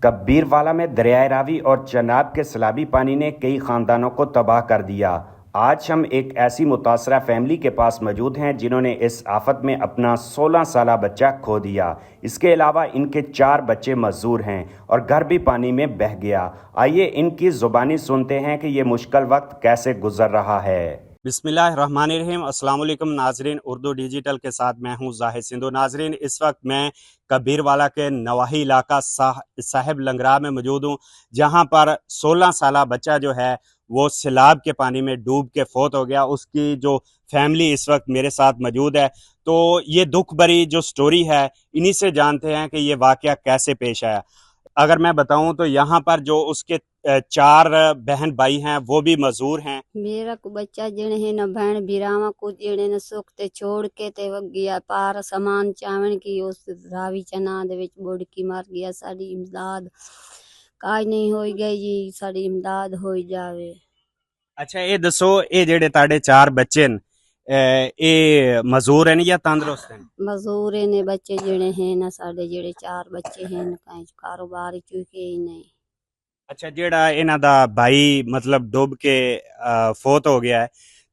کبیروالا میں دریائے راوی اور چناب کے سیلابی پانی نے کئی خاندانوں کو تباہ کر دیا۔ آج ہم ایک ایسی متاثرہ فیملی کے پاس موجود ہیں جنہوں نے اس آفت میں اپنا 16 سالہ بچہ کھو دیا۔ اس کے علاوہ ان کے 4 بچے معذور ہیں اور گھر بھی پانی میں بہہ گیا۔ آئیے ان کی زبانی سنتے ہیں کہ یہ مشکل وقت کیسے گزر رہا ہے۔ بسم اللہ الرحمن الرحیم۔ السلام علیکم ناظرین، اردو ڈیجیٹل کے ساتھ میں ہوں زاہد سندھو۔ ناظرین، اس وقت میں کبیروالا کے نواحی علاقہ صاحب لنگرا میں موجود ہوں، جہاں پر 16 سالہ بچہ جو ہے وہ سیلاب کے پانی میں ڈوب کے فوت ہو گیا۔ اس کی جو فیملی اس وقت میرے ساتھ موجود ہے، تو یہ دکھ بھری جو سٹوری ہے انہی سے جانتے ہیں کہ یہ واقعہ کیسے پیش آیا۔ اگر میں بتاؤں تو یہاں پر جو اس کے 4 بہن بھائی ہیں وہ بھی معذور ہیں۔ میرا کو بچہ جڑے ہے نہ بہن بیراواں کو جڑے نہ سکھ تے چھوڑ کے تے وگ گیا پار سامان چاون کی اس راوی چنا دے وچ بڑ کی مر گیا۔ ساڈی امداد کاج نہیں ہوئی گئی جی، ساڈی امداد ہوئی جاوے۔ اچھا یہ دسو، اے جڑے تاڑے 4 بچے ہیں اے معذور ہیں یا تندرست ہیں؟ مزور نے بچے جڑے ہیں نہ ساڈے جڑے 4 بچے ہیں کہیں کاروبار چوکے ہی نہیں۔ اچھا جیڑا انہاں دا بھائی مطلب ڈوب کے فوت ہو گیا ہے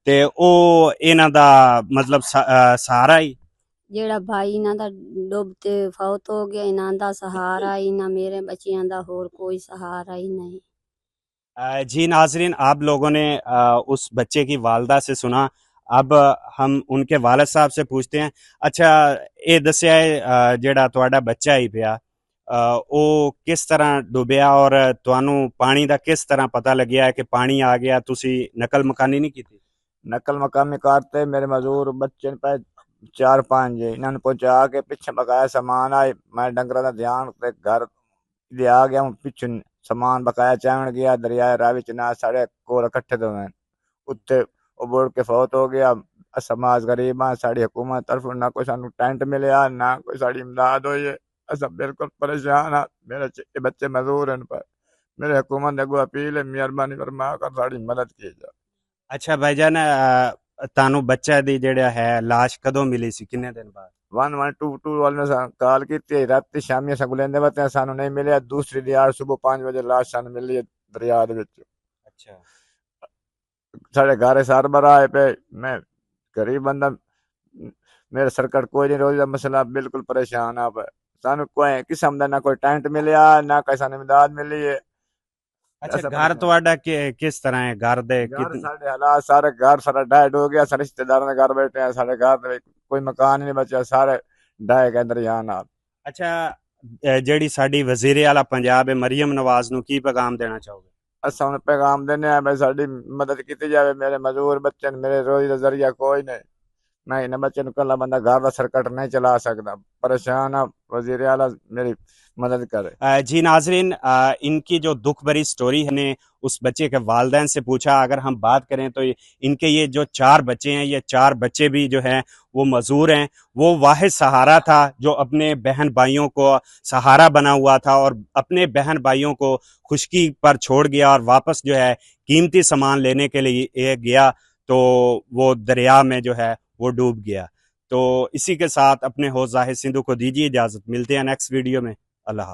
تے او انہاں دا مطلب سہارا ہی؟ جیڑا بھائی انہاں دا ڈوبتے فوت ہو گیا، انہاں دا سہارا ہی نہ میرے بچیاں دا اور کوئی سہارا ہی نہیں۔ جی ناظرین، آپ لوگوں نے اس بچے کی والدہ سے سنا، اب ہم ان کے والد صاحب سے پوچھتے ہیں۔ اچھا اے دسیا ہے جیڑا تواڈا بچہ ہی پیا او کس طرح ڈوبیا اور تانوں پانی دا کس طرح پتہ لگیا ہے کہ پانی آ گیا؟ تسی نقل مکانی نہیں کی تھی؟ نقل مقامی کرتے میرے مزدور بچے پہ 4-5 انہوں نے پہنچا کے پیچھے بقایا سامان آئے، میں ڈنگر کا دھیان گھر دے آ گیا ہوں، پیچھے سامان بقایا چاون گیا دریائے راوی چنا ساڑے کول اکٹھے تو ہیں اتنے وہ بڑھ کے فوت ہو گیا۔ سماج غریب ہاں، ساری حکومت طرف نہ کوئی سانو ٹینٹ ملیا نہ کوئی ساری امداد ہوئی ہے، اصل بالکل پریشان ہاں۔ میرے بچے مزدور ہیں پر میرے حکومت اگو اپیل ہے مہربانی فرما کر ساری مدد کی جائے۔ اچھا بھائی جان، تانوں بچہ دی جڑا ہے لاش کدوں ملی سی؟ کنے دن بعد؟ 1122 والے نے کال کی تھی، رات شامی سا گلیندے بتے سانو نہیں ملیا، دوسری دیار صبح 5 بجے لاش سانو ملی ہے دریا دے وچ۔ اچھا ساڑے گھر سار برائے پہ میں غریب بندہ، میرے سرکٹ کوئی نہیں، روزی دا مسئلہ بالکل پریشان آپ ہے۔ سانو کوئی قسم دا نہ کوئی ٹینٹ ملیا نہ کوئی سانو امداد ملی ہے۔ اچھا گھر تواڈا کس طرح ہے؟ گھر دے گھر ساڈے حالات سارے گھر سارا ڈائڈ ہو گیا، سارے رشتے داراں دے گھر بیٹھے ہیں، سارے گھر دے کوئی مکان نہیں بچا، سارے ڈائے کے اندر جان آپ۔ اچھا جیڑی ساڈی وزیر اعلیٰ پنجاب ہے مریم نواز نو کی پیغام دینا چاہو گے؟ اساں نے پیغام دینے ہیں بھائی ساڈی مدد کیتی جاوے، میرے مزدور بچے میرے روزی دا ذریعہ کوئی نہیں، میں انہیں بچے نوں کلا بندہ گھر دا سرکٹ نہیں چلا سکتا، پریشان ہاں، وزیر اعلیٰ میری مدد کرے۔ جی ناظرین، ان کی جو دکھ بھری سٹوری نے اس بچے کے والدین سے پوچھا۔ اگر ہم بات کریں تو ان کے یہ جو 4 بچے ہیں، یہ 4 بچے بھی جو ہیں وہ معذور ہیں۔ وہ واحد سہارا تھا جو اپنے بہن بھائیوں کو سہارا بنا ہوا تھا اور اپنے بہن بھائیوں کو خشکی پر چھوڑ گیا اور واپس جو ہے قیمتی سامان لینے کے لیے گیا تو وہ دریا میں جو ہے وہ ڈوب گیا۔ تو اسی کے ساتھ اپنے ہوسٹ زاہد سندھو کو دیجیے اجازت، ملتے ہیں نیکسٹ ویڈیو میں۔ اللہ حافظ۔